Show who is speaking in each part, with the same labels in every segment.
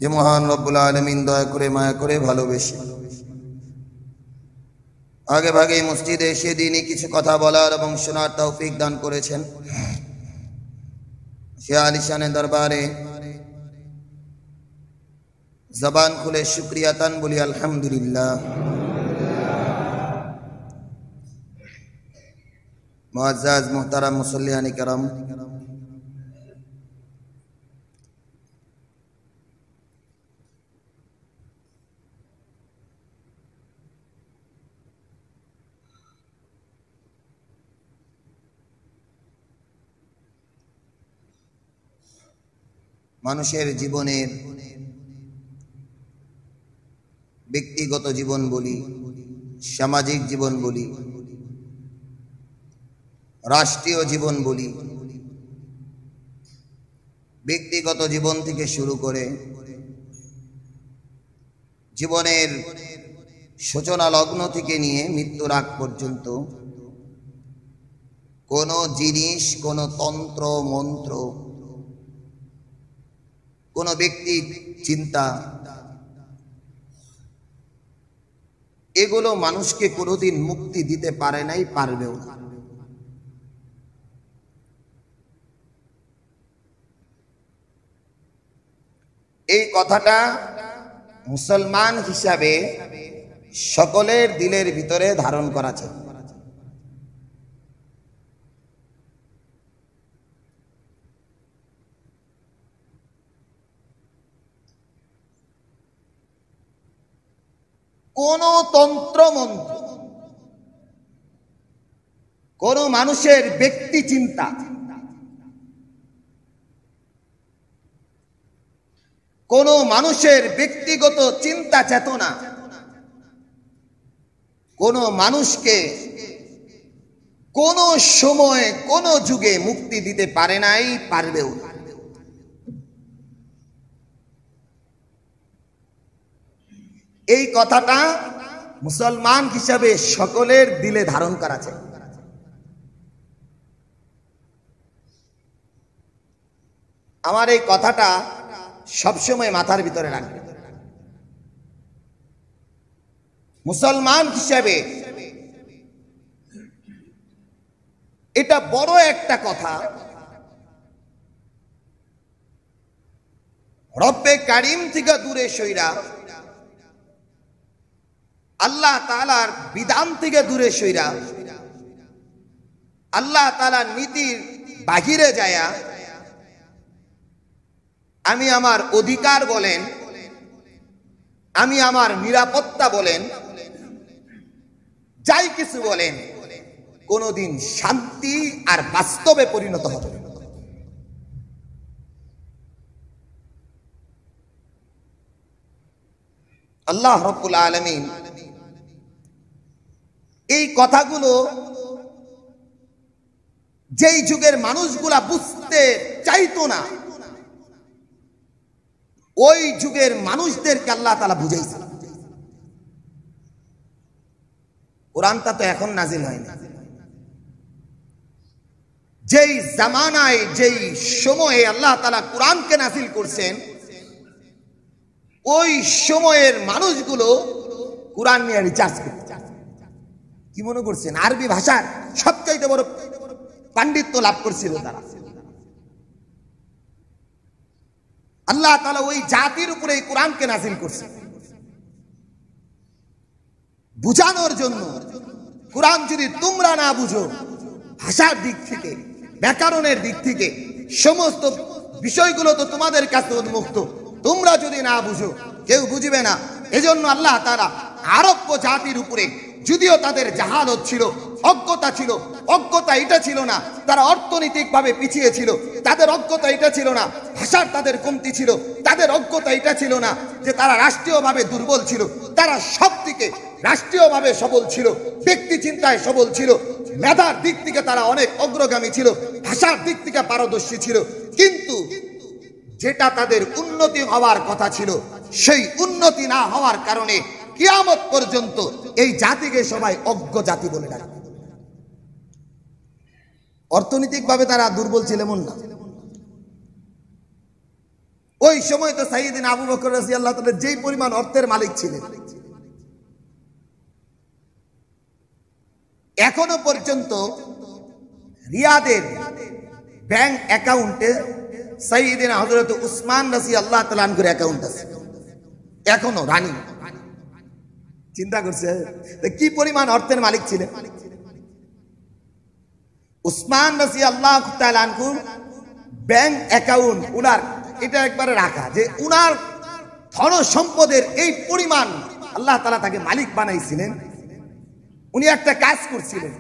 Speaker 1: যে মহান রব্বুল আলামিন দয়া করে মায়া করে ভালোবেসে আগে ভাগে মসজিদে এসে দিনই কিছু কথা বলার এবং শোনার তৌফিক দান করেছেন। সে আলিশানের দরবারে জবান খুলে শুকরিয়া তান বলি আলহামদুলিল্লাহ। মুআজ্জাজ মুহতারাম মুসল্লিয়ানি کرام, মানুষের জীবনের ব্যক্তিগত জীবন বলি, সামাজিক জীবন বলি, রাষ্ট্রীয় জীবন বলি, ব্যক্তিগত জীবন থেকে শুরু করে জীবনের সূচনা লগ্ন থেকে নিয়ে মৃত্যুর আগ পর্যন্ত কোন জিনিস, কোন তন্ত্র মন্ত্র, কোন ব্যক্তির চিন্তা, এগুলো মানুষকে কোনোদিন মুক্তি দিতে পারে নাই, পারবেও না। এই কথাটা মুসলমান হিসাবে সকলের দিলের ভিতরে ধারণ করা চাই। কোন তন্ত্র মন্ত্র, কোন মানুষের ব্যক্তি চিন্তা, কোন মানুষের ব্যক্তিগত চিন্তা চেতনা কোন মানুষকে কোন সময়ে কোন যুগে মুক্তি দিতে পারে নাই, পারবেও না। এই কথাটা মুসলমান হিসাবে সকলের দিলে ধারণ করা চাই। আমার এই কথাটা সবসময় মাথার ভিতরে রাখবে। মুসলমান হিসাবে এটা বড় একটা কথা। রব্বে কারিম থেকে দূরে সইরা, আল্লাহ তাআলার বিধান থেকে দূরে সইরা, আল্লাহ তাআলার নীতির বাহিরে যায়া আমি আমার অধিকার বলেন, আমি আমার নিরাপত্তা বলেন, যাই কিছু বলেন, কোনদিন শান্তি আর বাস্তবে পরিণত হবে না। আল্লাহ রাব্বুল আলামিন এই কথাগুলো যেই যুগের মানুষগুলা বুঝতে চাইতো না, ওই যুগের মানুষদেরকে আল্লাহ তাআলা বুঝাইছে। কোরআনটা তো এখন নাজিল হয়নি। যেই জামানায়, যেই সময়ে আল্লাহ তাআলা কোরআনকে নাজিল করছেন, ওই সময়ের মানুষগুলো কোরআন নিয়ে রিসার্চ করছে। কি মনে করছেন আরবি ভাষার সবচাইতে বড় পাণ্ডিত্য লাভ করছিল তারা? আল্লাহ তাআলা ওই জাতির উপরে এই কোরআনকে নাযিল করছে বুঝানোর জন্য। কোরআন যদি তোমরা না বুঝো, ভাষার দিক থেকে, ব্যাকরণের দিক থেকে সমস্ত বিষয়গুলো তো তোমাদের কাছে উন্মুক্ত, তোমরা যদি না বুঝো কেউ বুঝবে না। এজন্য আল্লাহ তাআলা আরব জাতির উপরে, যদিও তাদের জাহালত ছিল, অজ্ঞতা ছিল, অজ্ঞতা এটা ছিল না তারা অর্থনৈতিকভাবে পিছিয়ে ছিল, তাদের অজ্ঞতা এটা ছিল না ভাষার তাদের কমতি ছিল, তাদের অজ্ঞতা এটা ছিল না যে তারা রাষ্ট্রীয়ভাবে দুর্বল ছিল, তারা সব দিকে রাষ্ট্রীয়ভাবে সবল ছিল, ব্যক্তি চিন্তায় সবল ছিল, মেধার দিক থেকে তারা অনেক অগ্রগামী ছিল, ভাষার দিক থেকে পারদর্শী ছিল। কিন্তু যেটা তাদের উন্নতি হওয়ার কথা ছিল, সেই উন্নতি না হওয়ার কারণে কিয়ামত পর্যন্ত এই জাতিকে সবাই অজ্ঞ জাতি বলে ডাকে। অর্থনৈতিকভাবে তারা দুর্বল ছিল এমন না, ওই সময় তো সাইয়েদিনা আবু বকর রাদিয়াল্লাহু তাআলা যেই পরিমাণ অর্থের মালিক ছিলেন, এখনো পর্যন্ত রিয়াদের ব্যাংক অ্যাকাউন্টে সাইয়েদিনা হযরত উসমান রাদিয়াল্লাহু তাআলা আনহুর অ্যাকাউন্ট আছে, এখনো রানিং। চিন্তা করছে কি পরিমাণ অর্থের মালিক ছিলেন উসমান রাদিয়াল্লাহু তাআলা আনহুর ব্যাংক অ্যাকাউন্ট। উনার এটা একবারে রাখা যে উনার ধন সম্পদের এই পরিমাণ আল্লাহ তাআলা তাকে মালিক বানাইছিলেন। উনি একটা কাজ করছিলেন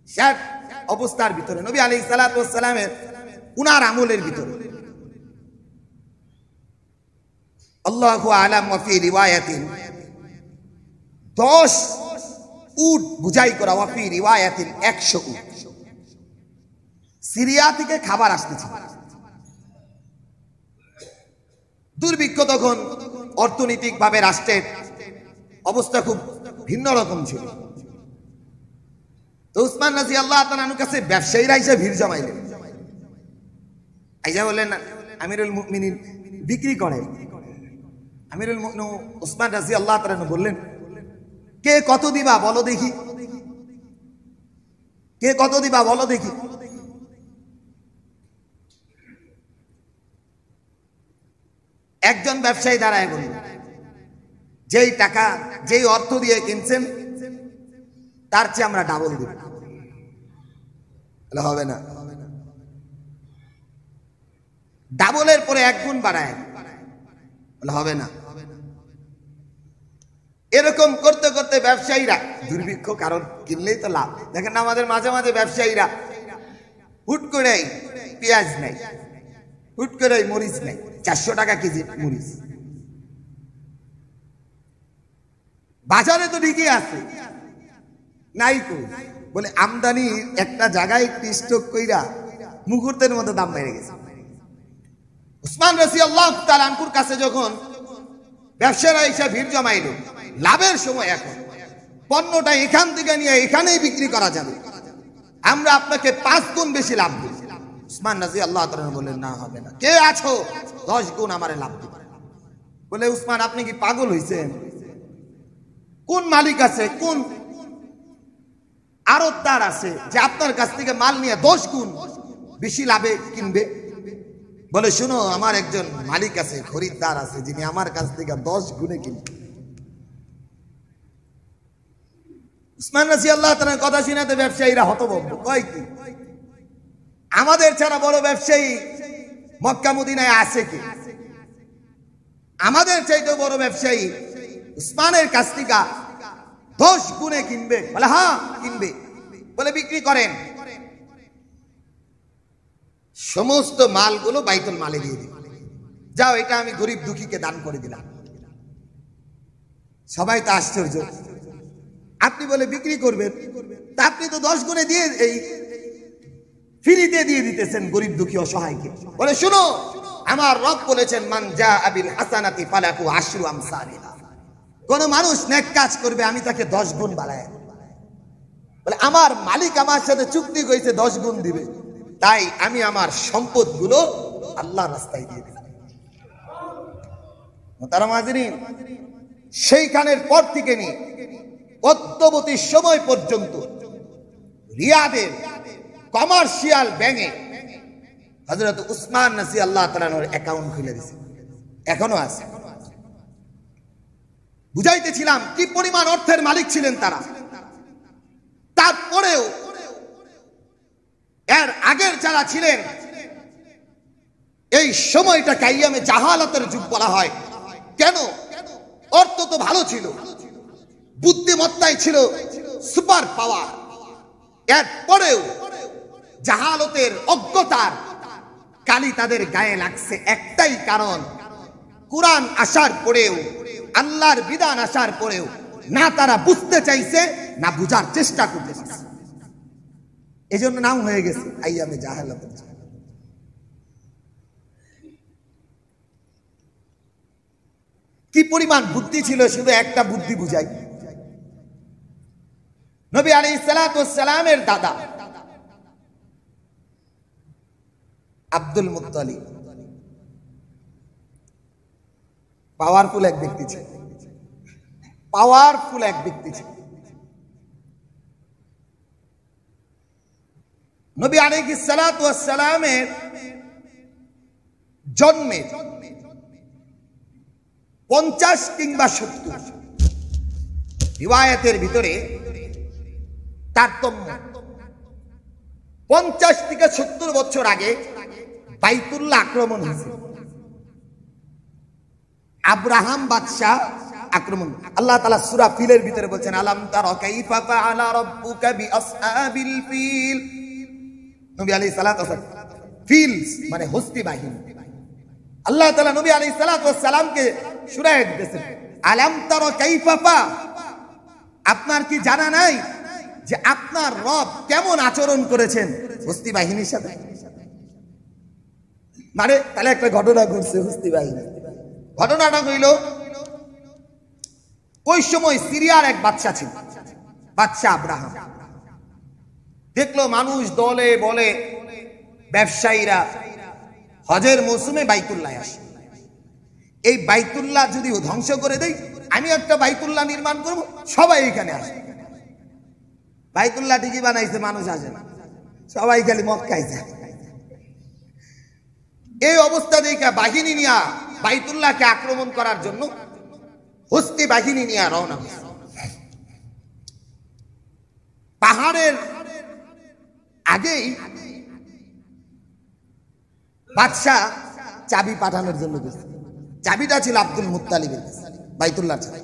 Speaker 1: সেই অবস্থার ভিতরে, নবী আলাইহিস সালাতু ওয়াস সালামের উনার আমলের ভিতরে। আল্লাহু আ'লাম ওয়া ফি রিওয়ায়াতিন 10 উট বুঝাই করা, ওয়া ফি রিওয়ায়াতিন 100 উট সিরিয়া থেকে খাবার আসতেছিল। দুর্ভিক্ষ তখন, অর্থনৈতিক ভাবে রাষ্ট্রের অবস্থা খুব ভিন্ন রকম ছিল। তো উসমান রাদিয়াল্লাহু তাআলার কাছে ব্যবসায়ীরা এসে ভিড় জমাইলেন। আইসা বললেন আমিরুল মুমিনিন বিক্রি করে। আমিরুল মুমিনিন উসমান রাদিয়াল্লাহু তাআলা বললেন, কে কত দিবা বলো দেখি, কে কত দিবা বলো দেখি। একজন ব্যবসায়ী দাঁড়ায় বলল, যেই টাকা যেই অর্থ দিয়ে কিনছেন তার চেয়ে আমরা ডাবল দিব। হবে না, ডাবলের পরে 1 গুণ বাড়ায়, হবে না। এরকম করতে করতে ব্যবসায়ীরা, দুর্ভিক্ষ কারণ কিনলেই তো লাভ। দেখেন আমাদের মাঝে মাঝে ব্যবসায়ীরা হুট করে পেঁয়াজ নেই, হুট করে মরিচ নেই, 400 টাকা কেজি মরিচ। বাজারে তো ঠিকই আছে, নাই তো বলে আমদানি একটা জায়গায় স্টক কইরা মুহূর্তের মধ্যে দাম বেড়ে গেছে। উসমান রাদিয়াল্লাহু তাআলা আনহুর কাছে যখন ব্যবসায়ীরা এসে ভিড় জমাইল, লাভের সময় এখন পণ্যটা এখান থেকে নিয়ে এখানেই বিক্রি করা যাবে, আমরা আপনাকে 5 গুণ বেশি লাভ দেব। উসমান রাদিয়াল্লাহু তাআলা বললেন, না হবে না, কে আছো 10 গুণ আমারে লাভ দিবে। বলে উসমান আপনি কি পাগল হইছেন? কোন মালিক আছে, কোন আড়তদার আছে যে আপনার কাছ থেকে মাল নিয়ে 10 গুণ বেশি লাভে কিনবে? বলে শুনো, আমার একজন মালিক আছে, খরিদ্দার আছে, যিনি আমার কাছ থেকে 10 গুণে কিনবে। উসমান রাদিয়াল্লাহু তাআলার কথা শুনাতে ব্যবসায়ীরা হতভম্ব, কয় কি আমাদের ছাড়া বড় ব্যবসায়ী মক্কা মদিনায় আছে কি? আমাদের চাইতে বড় ব্যবসায়ী উসমানের কাছ থেকে 10 গুণে কিনবে? বলে হ্যাঁ কিনবে। বলে বিক্রি করেন, সমস্ত মালগুলো বাইতুল মালে দিয়ে দিন, যাও এটা আমি গরিব দুঃখীকে দান করে দিলাম। সবাই তো আশ্চর্য, আপনি বলে বিক্রি করবেন, তা আপনি তো 10 গুণে দিয়ে এই ফ্রিতে দিয়ে দিতেছেন গরিব দুঃখী অসহায়কে। বলে শুনো, আমার রব বলেছেন মান জা আবিল হাসানাতি ফালাহু আশরু আমসালিহা, কোন মানুষ নেক কাজ করবে আমি তাকে 10 গুণ বাড়ায়। বলে আমার মালিক আমার সাথে চুক্তি করেছে 10 গুণ দিবে, তাই আমি আমার সম্পদগুলো আল্লাহর রাস্তায় দিয়ে দিই। মুহতারাম হাজিরিন, সেইখানের পর থেকে নিয়ে অদ্যবতী সময় পর্যন্ত রিয়াদের কমার্শিয়াল ব্যাংকে হযরত উসমান রাদিয়াল্লাহু তাআলার অ্যাকাউন্ট খুলে দিয়েছে, এখনো আছে। বুঝাইতেছিলাম কি পরিমাণ অর্থের মালিক ছিলেন তারা। তারপরেও এর আগের যারা ছিলেন, এই সময়টাকে আইয়ামে জাহালাতের যুগ বলা হয়। কেন? অর্থ তো ভালো ছিল, বুদ্ধিমত্তাই ছিল সুপার পাওয়ার, এরপরেও জাহালতের অজ্ঞতার কালি তাদের গায়ে লাগছে। একটাই কারণ, কুরআন আসার পরেও, আল্লাহর বিধান আসার পরেও না তারা বুঝতে চাইছে না বুঝার চেষ্টা করতে চাইছে। এজন্য নাম হয়ে গেছে আইয়ামে জাহালাত। কি পরিমাণ বুদ্ধি ছিল, শুধু একটা বুদ্ধি বুঝাই। নবী আলাইহিস সালাতু ওয়াস সালামের দাদা আব্দুল মুত্তালিব পাওয়ারফুল এক ব্যক্তি ছিল, পাওয়ারফুল এক ব্যক্তি ছিল। নবী আলাইহিস সালাতু ওয়াস সালামের জন্মে 50 কিংবা 70 রিওয়ায়াতের ভিতরে তারতম্য। 50 থেকে 70 বছর আগে বাইতুল্লাহ আক্রমণ হয়েছে। আব্রাহাম বাদশাহ আক্রমণ। আল্লাহ তাআলা সূরা ফিলের ভিতরে বলছেন আলাম তারা কাইফা ফাআলা রাব্বুকা বিআসহাবিল ফিল। নবী আলাইহিস সালাতু ওয়াস সালাম, ফিল মানে হস্তি বাহিনী। আল্লাহ তাআলা নবী আলাইহিস সালাতু ওয়াস সালামকে শুনায়ে দিতেছেন আলাম তারা কাইফা ফা, আপনার কি জানা নাই যে আপনার রব কেমন আচরণ করেছেন হস্তি বাহিনীর সাথে? মানে তাহলে একটা ঘটনা ঘটছে হস্তি বাহিনী। ঘটনাটা হইল ওই সময় সিরিয়ার এক বাদশা ছিল, বাদশা আব্রাহাম। দেখলো মানুষ দলে বলে, ব্যবসায়ীরা হজের মৌসুমে বাইতুল্লাহ আসে। এই বাইতুল্লাহ যদি ধ্বংস করে দেই, আমি একটা বাইতুল্লাহ নির্মাণ করব, সবাই এখানে আসে। বাইতুল্লাহ ঠিকই বানাইছে, মানুষ আসে না, সবাই খালি মক্কায় যায়। এই অবস্থা দেখে বাহিনী নিয়ে বাইতুল্লাহকে আক্রমণ করার জন্য হস্তি বাহিনী নিয়ে রওনা হয়েছে। পাহাড়ের আগেই বাদশাহ চাবি পাঠানোর জন্য গেছে। চাবিটা ছিল আব্দুল মুত্তালিবের কাছে, বাইতুল্লাহ চাবি।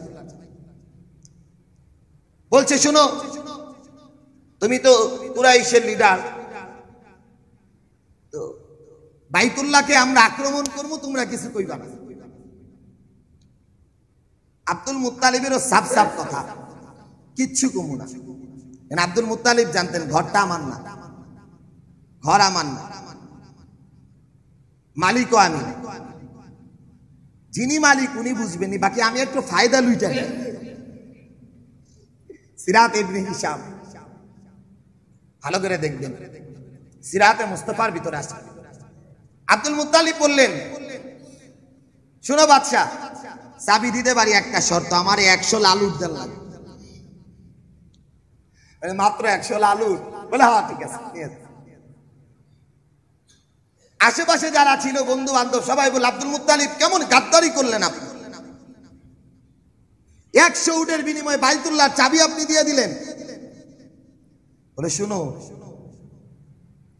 Speaker 1: বলছে শোনো, তুমি তো কুরাইশের লিডার, তো বাইতুল্লাহকে আমরা আক্রমণ করবো, তোমরা কিছু কইবা না। আব্দুল মুত্তালিবেরও সাফ সাফ কথা, কিচ্ছু কমু না। আব্দুল মুত্তালিব জানতেন ঘরটা আমার না, ঘর আমার না, মালিকও আমি, যিনি মালিক উনি বুঝবেন, বাকি আমি একটু ফায়দা লুইটা। সিরাত ইবনে হিশাম ভালো করে দেখবেন, সিরাতে মুস্তাফার ভিতরে আছে। আব্দুল মুত্তালিব বললেন শোনো বাদশাহ, চাবি দিতে পারি, একটা শর্ত, আমার 100 লালুর দেন লাগবে। মাত্র 100 লালুর? বলে হ্যাঁ ঠিক আছে। আশেপাশে যারা ছিল বন্ধু বান্ধব সবাই বলে আব্দুল মুত্তালিব কেমন গাদ্দারি করলেন আপনি, 100 উটের বিনিময়ে বাইতুল্লাহর চাবি আপনি দিয়ে দিলেন। বলে শুনো,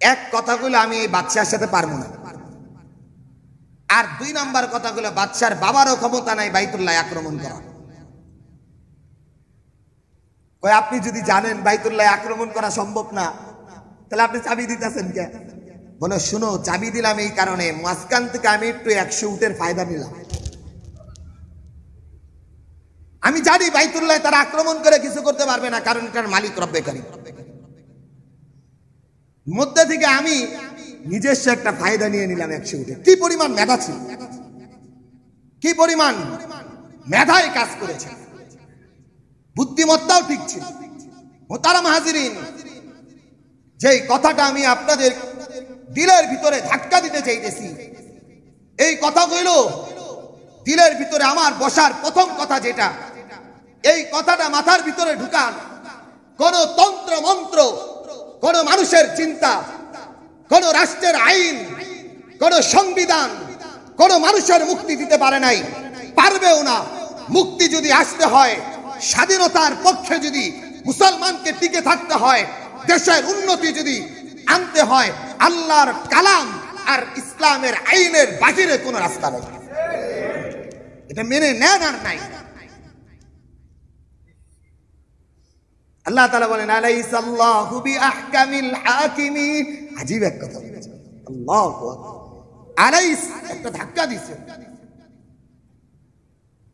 Speaker 1: এক কথা কইলে আমি এই বাদশার সাথে পারবো না, আর 2 নাম্বার কথা কইলে বাদশার বাবারও ক্ষমতা নাই বাইতুল্লাহ আক্রমণ করা। কই আপনি যদি জানেন বাইতুল্লাহ আক্রমণ করা সম্ভব না, তাহলে আপনি চাবি দিতেছেন কে? বলে শুনো, চাবি দিলাম এই কারণে, মাঝখান থেকে আমি একটু 100 উটের ফায়দা নিলাম। আমি জানি বাইতুল্লাহ তারা আক্রমণ করে কিছু করতে পারবে না, কারণ এটার মালিক রব্বে কারীম। মধ্যে থেকে আমি নিজস্ব একটা ফায়দা নিয়ে নিলাম 100 উঠে। কি পরিমাণ মেধা ছিল, কি পরিমাণ মেধায় কাজ করেছে, বুদ্ধিমত্তাও ঠিক ছিল। মোহতারাম হাজিরিন, যেই কথাটা আমি আপনাদের দিলের ভিতরে ধাক্কা দিতে চাইতেছি, এই কথা হইল দিলের ভিতরে আমার বসার প্রথম কথা যেটা, এই কথাটা মাথার ভিতরে ঢুকান। কোন তন্ত্র মন্ত্র, কোন মানুষের চিন্তা, কোন রাষ্ট্রের আইন, কোন সংবিধান কোন মানুষের মুক্তি দিতে পারে নাই, পারবেও না। মুক্তি যদি আসতে হয়, স্বাধীনতার পক্ষে যদি মুসলমানকে টিকে থাকতে হয়, দেশের উন্নতি যদি আনতে হয়, আল্লাহর কালাম আর ইসলামের আইনের বাহিরে কোন রাস্তা নেই। এটা মেনে নেন আর নাই। আল্লাহ তাআলা বলেন আলাইসাল্লাহু বিআহকামিল হাকিমিন। আজীব এক কথা, আল্লাহু আকবার। আলাইস একটা ধাক্কা দিছে,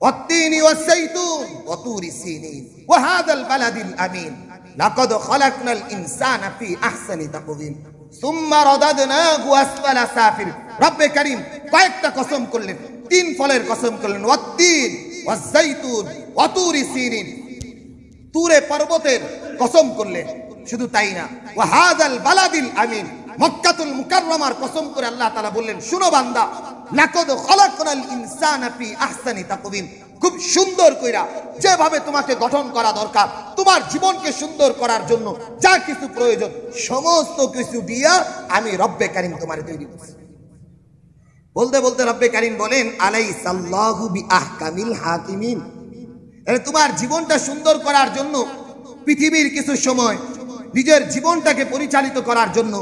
Speaker 1: ওয়াত্তিনি ওয়াসসাইতুন ওয়া তুরি সিনিন ওয়া হাযাল বালাদিল আমিন লাকাদ খালাকনাল ইনসানা ফি আহসানি তাকওয়িম সুম্মা রাদাদনাহু আসফালা সাফিল। রব্বে কারীম কয়েকটা কসম করলেন, 3 ফলের কসম করলেন, ওয়াত্তিন ওয়াসসাইতুন ওয়া তুরি সিনিন, তুরে পর্বতের কসম করলেন। শুধু তাই না, ওয়া হাযাল বালাদিল আমিন, মক্কাতুল মুকাররমার কসম করে আল্লাহ তাআলা বললেন শুনো বান্দা, লাকাদ খালাকনাল ইনসানা ফি আহসানি তাকওয়িম, খুব সুন্দর কইরা যেভাবে তোমাকে গঠন করা দরকার, তোমার জীবনকে সুন্দর করার জন্য যা কিছু প্রয়োজন সমস্ত কিছু দিয়া আমি রব্বে কারীম তোমারে তৈরি করছি। বলতে বলতে রব্বে কারীম বলেন আলাইসাল্লাহু বিআহকামিল হাকিমিন, তোমার জীবনটা সুন্দর করার জন্য পৃথিবীর কিছু সময় নিজের জীবনটাকে পরিচালিত করার জন্য,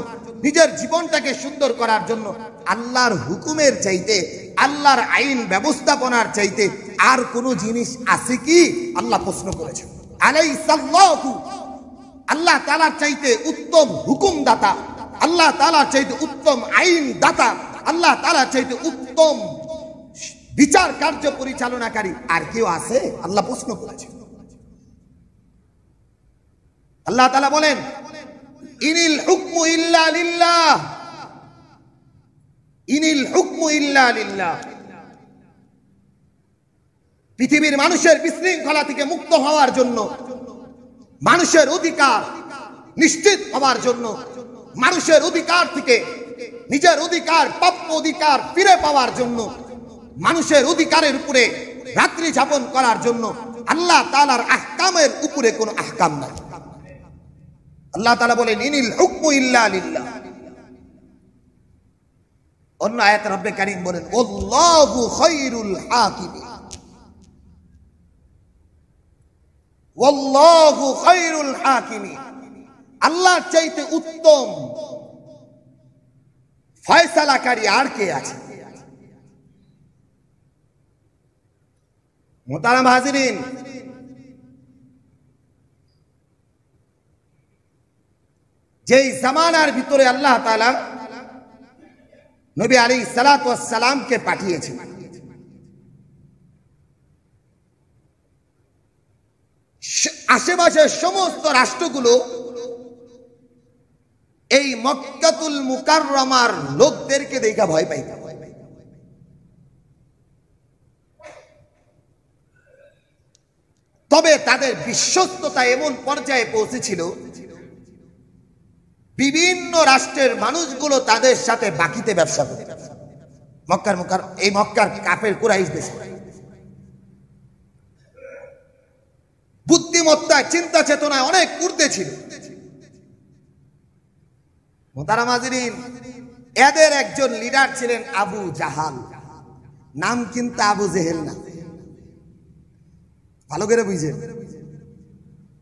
Speaker 1: নিজের জীবনটাকে সুন্দর করার জন্য আল্লাহর হুকুমের চাইতে, আল্লাহর আইন ব্যবস্থাপনার চাইতে আর কোন জিনিস আছে কি? আল্লাহ প্রশ্ন করেছেন। আলাইসাল্লাহু, আল্লাহ তাআলার চাইতে উত্তম হুকুমদাতা, আল্লাহ তাআলার চাইতে উত্তম আইন দাতা, আল্লাহ তাআলার চাইতে উত্তম বিচার কার্য পরিচালনাকারী আর কেউ আছে? আল্লাহ প্রশ্ন করেছেন। আল্লাহ তাআলা বলেন ইনিল হুকমু ইল্লা লিল্লাহ, ইনিল হুকমু ইল্লা লিল্লাহ। পৃথিবীর মানুষের বিশৃঙ্খলা থেকে মুক্ত হওয়ার জন্য, মানুষের অধিকার নিশ্চিত হওয়ার জন্য, মানুষের অধিকার থেকে নিজের অধিকার, প্রাপ্য অধিকার ফিরে পাওয়ার জন্য, মানুষের অধিকারের উপরে রাত্রি যাপন করার জন্য আল্লাহ তাআলার আহকামের উপরে কোনো আহকাম নাই। আল্লাহ তাআলা বলেন ইনিল হুকমু ইল্লা লিল্লাহ। অন্য আয়াতে রব্বে কারীম বলেন আল্লাহু খায়রুল হাকিমিন, ওয়াল্লাহু খায়রুল হাকিমিন। আল্লাহর চাইতে উত্তম ফয়সালাকারী আর কে আছে? মুহতারাম হাজিরিন, যেই জামানার ভিতরে আল্লাহ তাআলা নবী আলাইহিস সালাতু ওয়াস সালামকে পাঠিয়েছেন, আশেপাশের সমস্ত রাষ্ট্রগুলো এই মক্কাতুল মুকাররমার লোকদেরকে দেখা ভয় পাইত। তবে তাদের বিশ্বস্ততা এমন পর্যায়ে পৌঁছেছিল, বিভিন্ন রাষ্ট্রের মানুষগুলো তাদের সাথে বাকিতে ব্যবসা করত। মক্কার কাফের কুরাইশ দেশে বুদ্ধিমত্তায়, চিন্তা চেতনায় অনেক ঊর্ধ্বে ছিল। মুহতারাম হাজিরিন, এদের একজন লিডার ছিলেন আবু জাহাল। নাম কিন্তু আবু জেহেল না, ভালো করে বুঝেন।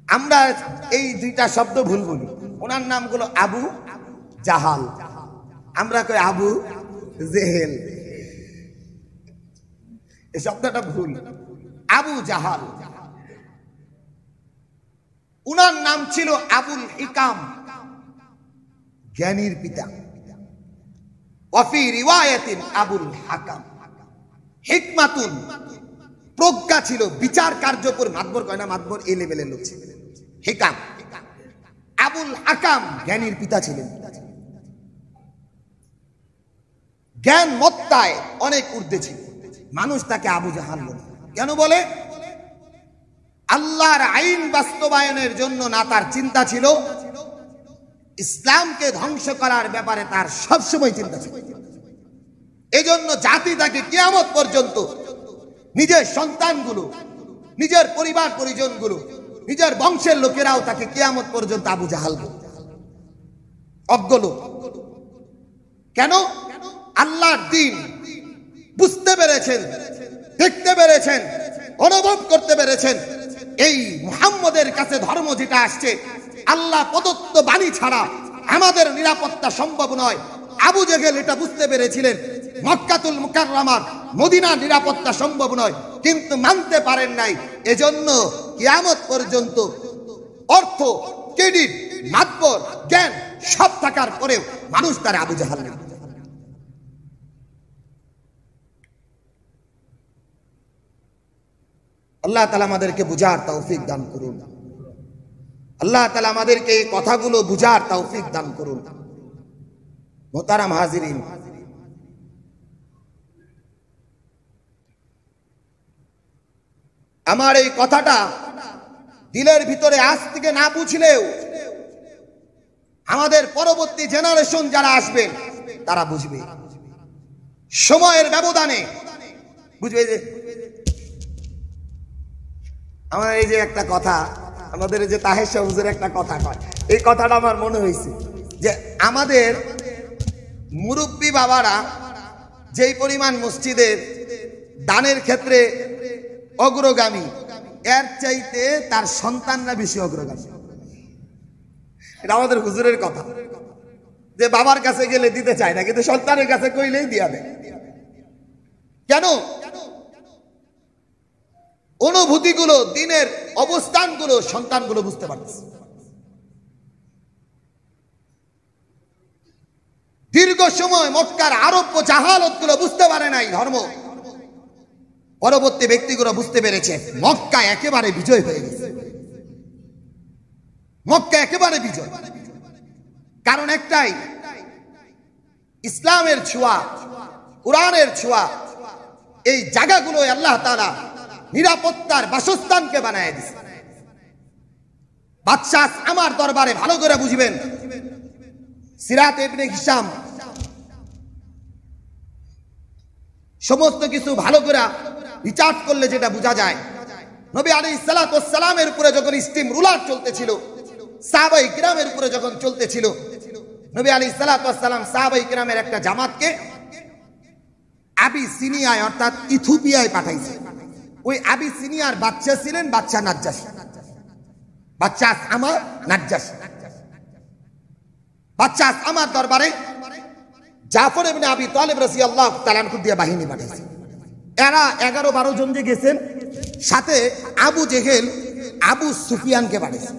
Speaker 1: আমরা এই দুইটা শব্দ ভুল বলি। ওনার নাম গুলো আবু জাহাল, আমরা কই আবু জেহেল, এই শব্দটা ভুল। আবু জাহাল, উনার নাম ছিল আবুল হিকাম, জ্ঞানীর পিতা। ওয়াফি রিওয়ায়াতিন আবুল হাকাম, হিকমাতুন, প্রজ্ঞা ছিল, বিচার কার্যকর, মাতবর কয় না, মাতবর এই লেভেলের লোক ছিল। হিকাম, আবুল হাকাম জ্ঞানীর পিতা ছিলেন। জ্ঞান মত্তায় অনেক ঊর্ধ্বে ছিল। মানুষ তাকে আবু জাহাল বলে। কেন বলে? আল্লাহর আইন বাস্তবায়নের জন্য না তার চিন্তা ছিল, ইসলামকে ধ্বংস করার ব্যাপারে তার সবসময় চিন্তা ছিল। এজন্য জাতি তাকে কিয়ামত পর্যন্ত, নিজের সন্তানগুলো, নিজের পরিবার পরিজনগুলো, নিজের বংশের লোকেরাও তাকে কিয়ামত পর্যন্ত আবু জাহাল বলবে, অজ্ঞ লোক। কেন? আল্লাহর দ্বীন বুঝতে পেরেছেন, দেখতে পেরেছেন, অনুভব করতে পেরেছেন এই মুহাম্মদের কাছে ধর্ম যেটা আসছে, আল্লাহ প্রদত্ত বাণী ছাড়া আমাদের নিরাপত্তা সম্ভব নয়। আবু জেহেল এটা বুঝতে পেরেছিলেন, মক্কাতুল মুকাররমার, মদিনার নিরাপত্তা সম্ভব নয়, কিন্তু মানতে পারেন নাই। এজন্য কিয়ামত পর্যন্ত অর্থ, ক্রেডিট, মাতবর, জ্ঞান সব থাকার পরেও মানুষ তার আবু জাহাল নেই। আল্লাহ তাআলা আমাদেরকে বুঝার তৌফিক দান করুন। আল্লাহ তাআলা আমাদেরকে এই কথাগুলো বুঝার তৌফিক দান করুন। মুহতারাম হাজিরিন, আমার এই কথাটা দিলের ভিতরে আজ থেকে না বুঝলেও আমাদের পরবর্তী জেনারেশন যারা আসবেন তারা বুঝবে। সময়ের ব্যবধানে বুঝবে যে আমার এই যে একটা কথা, আমাদের এই যে তাহের শাহ হুজুর একটা কথা কয়, এই কথাটা আমার মনে হয়েছে যে আমাদের মুরব্বী বাবারা যেই পরিমাণ মসজিদের দানের ক্ষেত্রে অগ্রগামী, এর চাইতে তার সন্তানরা বেশি অগ্রগামী। এটা আমাদের হুজুরের কথা, যে বাবার কাছে গেলে দিতে চায় না, কিন্তু সন্তানের কাছে কইলেই দিয়া দেয়। কেন? অনুভূতিগুলো, দিনের অবস্থানগুলো সন্তানগুলো বুঝতে পারতেছে। দীর্ঘ সময় মক্কার আরব ও জাহালত গুলো বুঝতে পারে নাই ধর্ম, পরবর্তী ব্যক্তিগুলো বুঝতে পেরেছে। মক্কা একেবারে বিজয় হয়ে গেছে, মক্কা একেবারে বিজয়। কারণ একটাই, ইসলামের ছোঁয়া, কোরআনের ছোঁয়া, এই জায়গাগুলো আল্লাহ তাআলা নিরাপত্তার বাসস্থানকে বানায় দিয়েছে। বাদশাহ আমার দরবারে ভালো করে বুঝবেন, সিরাত ইবনে হিশাম সমস্ত কিছু ভালো করে রিচার্জ করলে যেটা বোঝা যায়, নবী আলাইহিস সালাতু ওয়াস সালামের উপরে যখন স্টিম রুলার চলতেছিল, সাহাবায়ে কিরামের উপরে যখন চলতেছিল, নবী আলাইহিস সালাতু ওয়াস সালাম সাহাবায়ে কিরামের একটা জামাতকে আবিসিনিয়ায় অর্থাৎ ইথিওপিয়ায় পাঠাইছে। ওই আবিসিনিয়ার বাদশা ছিলেন বাদশা নাজ্জাশী, বাদশা আমার নাজ্জাশী। বাদশা আমার দরবারে জাফর ইবনে আবি তালিব রাদিয়াল্লাহু তাআলা আনহু দিয়ে বাহিনী পাঠাইছে। এরা 11-12 জন যে গেছেন, সাথে আবু জেহেল, আবু সুফিয়ানকে পাঠাইছে,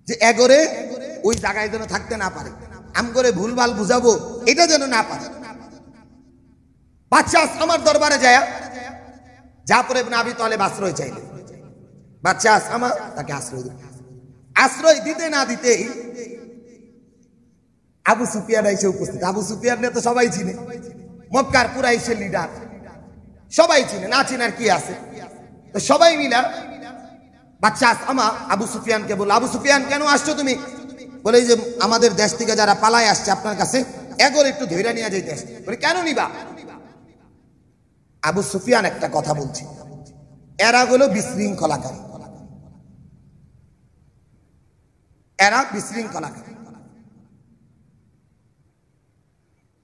Speaker 1: যে এগরে ওই জায়গায় যেন থাকতে না পারে, আম করে ভুলভাল বুঝাবো এটা যেন না পারে। বাদশা আমার দরবারে যায় জাফর ইবনে আবি তালিব আশ্রয় চাইলেন। বাদশা আমার তাকে আশ্রয় দিল। আশ্রয় দিতে না দিতেই আবু সুফিয়ান এসে উপস্থিত। আবু সুফিয়ান তো সবাই চিনে, মক্কার কুরাইশের লিডার, সবাই চিনে, না চিনার কি আছে। তো সবাই মিলা বাদশা আমা আবু সুফিয়ানকে বলল, আবু সুফিয়ান কেন আসছো তুমি? বলে যে আমাদের দেশ থেকে যারা পালায় আসছে আপনার কাছে, এগোর একটু ধৈর্য নিয়ে যাইতে আসছে। বলে কেন নিবা? আবু সুফিয়ান একটা কথা বলছে, এরা হলো বিশৃঙ্খলাকারী, এরা বিশৃঙ্খলাকারী।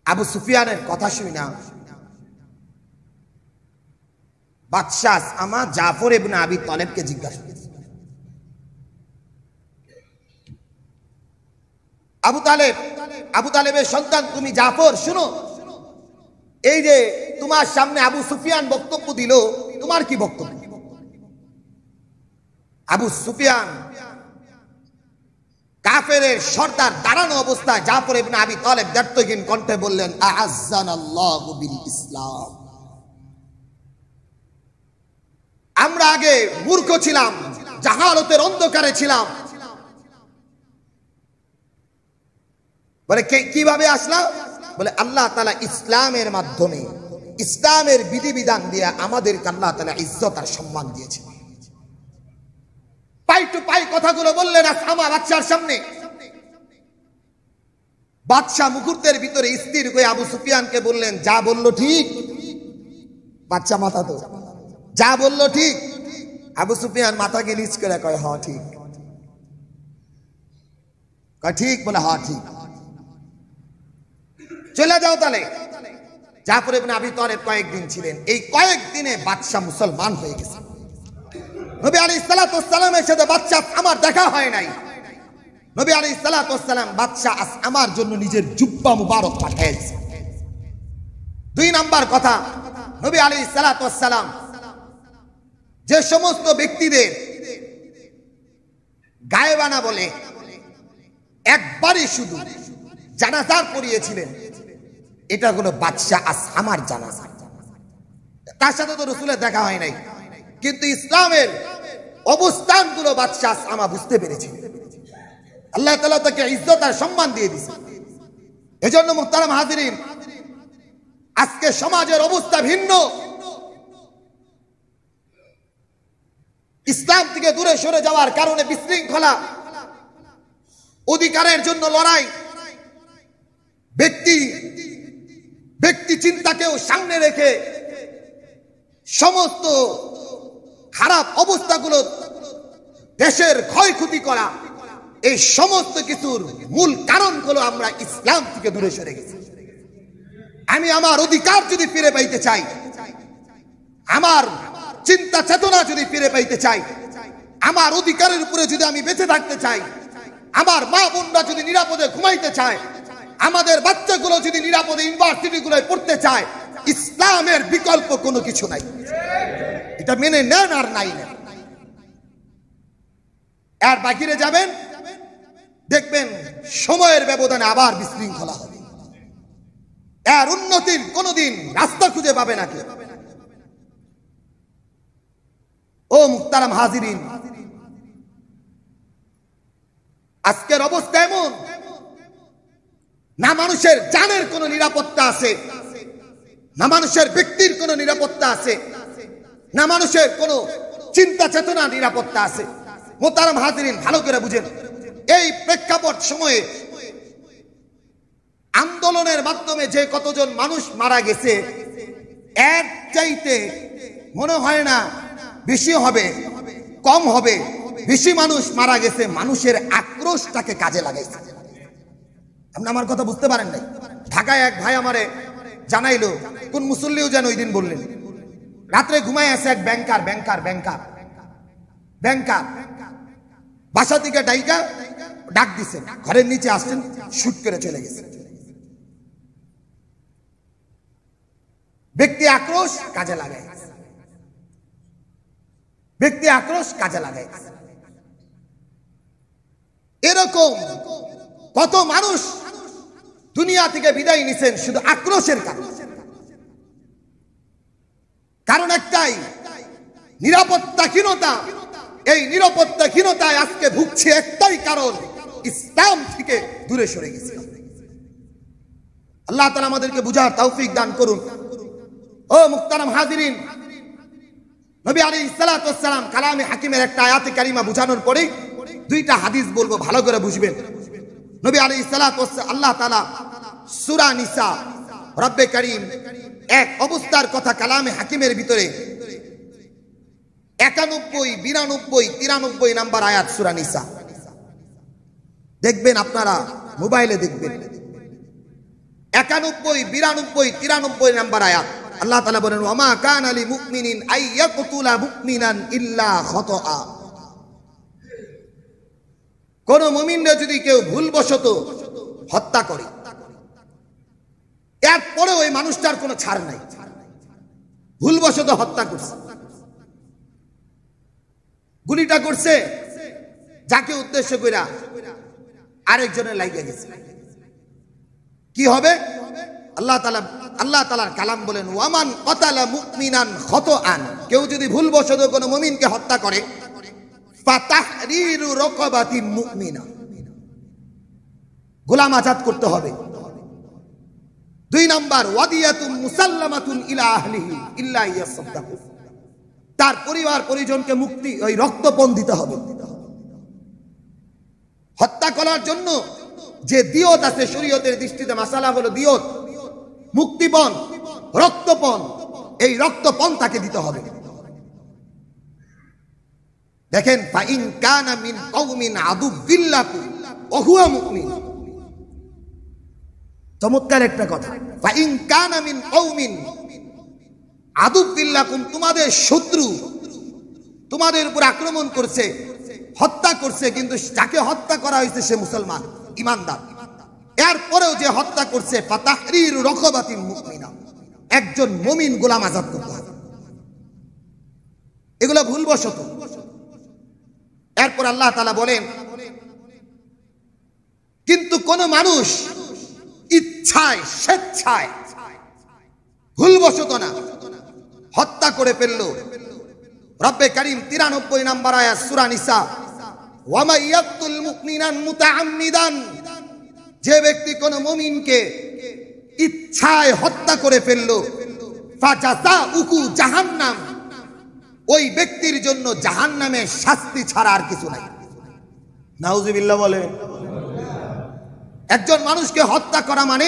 Speaker 1: আবু সুফিয়ানের কথা শুনি না বাদশাহ আমা জাফর ইবনে আবি তালিবকে জিজ্ঞাসা করছে, আবু তালেবের সন্তান তুমি জাফর, শুনো, এই যে তোমার সামনে আবু সুফিয়ান বক্তব্য দিল, তোমার কি বক্তব্য? আবু সুফিয়ান কাফেরের সর্দার দাঁড়ানো অবস্থায় জাফর ইবনে আবি তালিব দ্ব্যর্থহীন কণ্ঠে বললেন, আ'আজ্জানাল্লাহু বিল ইসলাম। আমরা আগে মূর্খ ছিলাম, জাহালতের অন্ধকারে ছিলাম। বলে কিভাবে আসলাম? বলে আল্লাহ তাআলা ইসলামের মাধ্যমে, ইসলামের বিধিবিধান দিয়ে আমাদেরকে আল্লাহ তাআলা ইজ্জত আর সম্মান দিয়েছে। পাই টু পাই কথাগুলো বললেন আমা বাদশার সামনে। বাদশা মুহূর্তের ভিতরে স্থির হয়ে আবু সুফিয়ানকে বললেন, যা বললো ঠিক। বাদশা মাথা তো, যা বললো ঠিক। আবু সুফিয়ান মাথাকে নিচ করে কয়, হ ঠিক। কয় ঠিক? বলে হ ঠিক। চলে যাও তাহলে। জাফর ইবনে আবি তালিব কয়েকদিন ছিলেন, এই কয়েকদিনে বাদশা মুসলমান হয়ে গেছে। নবী আলাইহিস সালাতু ওয়াস সালামের সাথে বাদশা আমার দেখা হয় নাই। নবী আলাইহিস সালাতু ওয়াস সালাম বাদশা আমার জন্য নিজের জুব্বা মুবারক পাঠিয়েছে। 2 নাম্বার কথা, নবী আলাইহিস সালাতু ওয়াস সালাম যে সমস্ত ব্যক্তিদের গায়েবানা বলে একবারই শুধু জানাজা পড়িয়েছিলেন, এটা হলো বাদশা আমার জানাজা। তার সাথে তো রাসূলের দেখা হয় নাই, কিন্তু ইসলামের অবস্থানগুলো বাদশা আমা বুঝতে পেরেছে। আল্লাহ তাআলা তাকে ইজ্জত আর সম্মান দিয়ে দিয়েছে। এজন্য মুহতারাম হাজিরিন, আজকে সমাজের অবস্থা ভিন্ন। ইসলাম থেকে দূরে সরে যাওয়ার কারণে বিশৃঙ্খলা, অধিকারের জন্য লড়াই, ব্যক্তি ব্যক্তি চিন্তাকেও সামনে রেখে সমস্ত খারাপ অবস্থাগুলো, দেশের ক্ষয়ক্ষতি করা, এই সমস্ত কিছুর মূল কারণগুলো আমরা ইসলাম থেকে দূরে সরে গেছি। আমি আমার অধিকার যদি ফিরে পাইতে চাই, আমার চিন্তা চেতনা যদি ফিরে পাইতে চাই, আমার অধিকারের উপরে যদি আমি বেঁচে থাকতে চাই, আমার মা বোনরা যদি নিরাপদে ঘুমাইতে চায়, আমাদের বাচ্চাগুলো যদি নিরাপদে ইউনিভার্সিটিগুলোয় পড়তে চায়, ইসলামের বিকল্প কোনো কিছু নাই। এটা মেনে নেন আর নাই নেন। আর বাকিরে যাবেন, দেখবেন সময়ের ব্যবধানে আবার বিশৃঙ্খলা হবে। এর উন্নতির কোনদিন রাস্তা খুঁজে পাবে না কেউ। ও মুহতারাম হাজিরিন, আজকের অবস্থা এমন, না মানুষের জানের কোনো নিরাপত্তা আছে, না মানুষের ব্যক্তির কোনো নিরাপত্তা আছে, না মানুষের কোনো চিন্তা চেতনা নিরাপত্তা আছে। মুহতারাম হাজিরিন, ভালো করে বুঝেন, এই প্রেক্ষাপট সময়ে আন্দোলনের মাধ্যমে যে কতজন মানুষ মারা গেছে, এর চাইতে মনে হয় না বেশি হবে, কম হবে। বেশি মানুষ মারা গেছে মানুষের আক্রোশটাকে কাজে লাগাইছে। আপনি আমার কথা বুঝতে পারেন নাই? ঢাকায় এক ভাই আমারে জানাইলো, কোন মুসল্লিও যেন ওই দিন বললেন, রাত্রে ঘুমায় আছে এক ব্যাংকার ব্যাংকার ব্যাংকার ব্যাংকার বাসা থেকে ডাইকা ডাক দিছেন, ঘরের নিচে আসছেন, শুট করে চলে গেছে। ব্যক্তি আক্রোশ কাজে লাগায়, ব্যক্তি আক্রোশ কাজে লাগায়। এরকম কত মানুষ দুনিয়া থেকে বিদায় নিছেন শুধু আক্রোশের কারণে। কারণ একটাই, নিরাপত্তাহীনতা। এই নিরাপত্তাহীনতায় আজকে ভুগছে একটাই কারণ, ইসলাম থেকে দূরে সরে গেছে। আল্লাহ তাআলা আমাদেরকে বুঝার তৌফিক দান করুন। ও মুহতারাম হাজিরিন, নবী আলাইহিস সালাতু ওয়াস সালাম কালামে হাকিমের একটা আয়াতে কারিমা বুঝানোর পরে দুইটা হাদিস বলবো, ভালো করে বুঝবেন। নবী আলাইহিস সালাতু ওয়াস সালাম, আল্লাহ তাআলা সূরা নিসা, রব্বে কারীম এক অবস্থার কথা কালামে হাকিমের ভিতরে 91, 92, 93 নাম্বার আয়াত সূরা নিসা দেখবেন, আপনারা মোবাইলে দেখবেন। 91, 92, 93 নাম্বার আয়াত আল্লাহ তাআলা বলেন, ওয়ামা কানা লিমুমিনিন আইয়াকতুলা মুমিনান ইল্লা খাতাআ। কোন মুমিনরা যদি কেউ ভুলবশত হত্যা করে, এরপরে ওই মানুষটার কোনো ছাড় নাই। ভুলবশত হত্যা করছে, গুলিটা করছে, যাকে উদ্দেশ্য কইরা আরেকজনের লাগিয়ে গেছে, কি হবে? আল্লাহ তাআলার কালাম বলেন, ওয়ামান ক্বাতালা মুমিনান খাতাআন, কেউ যদি ভুলবশত কোনো মুমিনকে হত্যা করে, ফাতাহরিরু রাকাবাতিন মুমিনা, গোলাম আজাদ করতে হবে। 2 নাম্বার, ওয়াদিয়াতুম মুসাল্লামাতুন ইলা আহলিহি ইল্লা ইয়াসাদ্দাকু, তার পরিবার পরিজনকে মুক্তি, ওই রক্তপণ দিতে হবে। হত্যা করার জন্য যে দিয়ত আছে শরীয়তের দৃষ্টিতে, মাসালা হলো দিয়ত, মুক্তিপণ, রক্তপণ, এই রক্তপণ তাকে দিতে হবে। দেখেন, ফাইন কানা মিন কওমিন আদুবিল্লাকুম ওয়া হুয়া মুমিন, চমৎকার একটা কথা। ফাইন কানা মিন কওমিন আদুবিল্লাকুম, তোমাদের শত্রু তোমাদের উপর আক্রমণ করছে, হত্যা করছে, কিন্তু যাকে হত্যা করা হয়েছে সে মুসলমান, ইমানদার, এরপরেও যে হত্যা করছে, ফাতাহরিরু রাকাবাতিন মুমিনা, একজন মুমিন গোলাম আজাদ করতে হবে। এগুলো ভুলবশত। এরপর আল্লাহ তাআলা বলেন, কিন্তু কোন মানুষ ইচ্ছায় স্বেচ্ছায় ভুলবশত না হত্যা করে ফেললো, রব্বে কারীম 93 নাম্বার আয়াত সূরা নিসা, ওয়া মা ইয়াকতুল মুমিনান মুতাআম্মিদান, যে ব্যক্তি কোন মুমিনকে ইচ্ছায় হত্যা করে ফেললো, ফাজাযাউহু জাহান্নাম, ওই ব্যক্তির জন্য জাহান্নামের শাস্তি ছাড়া আর কিছু নাই। নাউযুবিল্লাহ বলে। একজন মানুষকে হত্যা করা মানে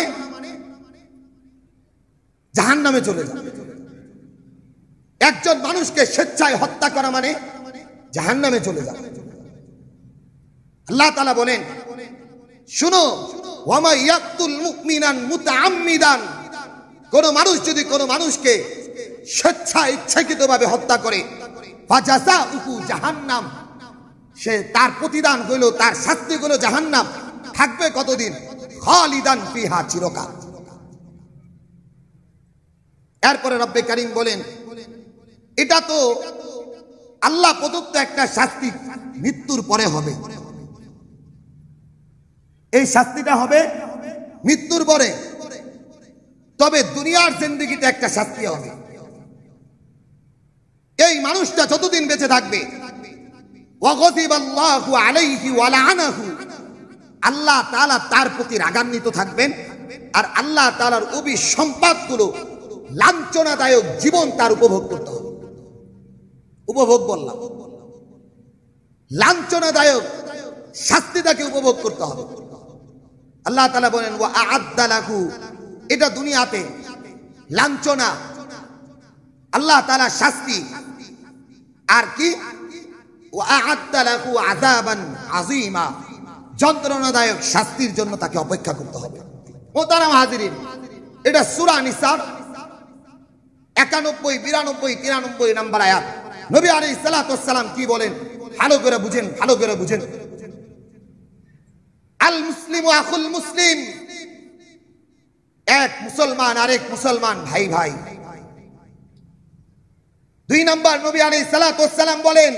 Speaker 1: জাহান্নামে চলে যাবে। একজন মানুষকে স্বেচ্ছায় হত্যা করা মানে জাহান্নামে চলে যাবে। আল্লাহ তাআলা বলেন, শুনো, ওয়ামা ইয়াকতুল মুমিনান মুতাআম্মিদান, কোন মানুষ যদি কোন মানুষকে স্বেচ্ছায় ইচ্ছাকৃতভাবে হত্যা করে, ফাজাযাউহু জাহান্নাম, সে তার প্রতিদান হইল, তার শাস্তি হইল জাহান্নাম। থাকবে কতদিন? খালিদান ফিহা, চিরকাল। এরপরে রব্বে কারীম বলেন, এটা তো আল্লাহ প্রদত্ত একটা শাস্তি, মৃত্যুর পরে হবে। এই শাস্তিটা হবে মৃত্যুর পরে, তবে দুনিয়ার জিন্দেগিতে একটা শাস্তি হবে। এই মানুষটা যতদিন বেঁচে থাকবে, ওয়াগযিবাল্লাহু আলাইহি ওয়া লাআনাহু, আল্লাহ তাআলা তার প্রতি রাগান্বিত থাকবেন, আর আল্লাহ তাআলার অভিসম্পাদগুলো, লাঞ্ছনাদায়ক জীবন তার উপভোগ করতে হবে। উপভোগ বললাম, লাঞ্ছনাদায়ক শাস্তি তাকে উপভোগ করতে হবে। আল্লাহ তাআলা বলেন, ওয়া আ'আদ্দা লাহু, এটা দুনিয়াতে লাঞ্ছনা, আল্লাহ তাআলা শাস্তি, আর কি ওয়া আ'আদ্দা লাহু আযাবান আযীমা, যন্ত্রণাদায়ক শাস্তির জন্য তাকে অপেক্ষা করতে হবে। মোহতারাম হাজিরিন, এটা সূরা নিসার 91, 92, 93 নম্বর আয়াত। নবী আলাইহিস সালাতু ওয়াস সালাম কি বলেন? ভালো করে বুঝেন, ভালো করে বুঝেন। আল মুসলিমু আখুল মুসলিম, এক মুসলমান আরেক মুসলমান ভাই ভাই। 2 নম্বর, নবী আলাইহিস সালাতু ওয়াস সালাম বলেন,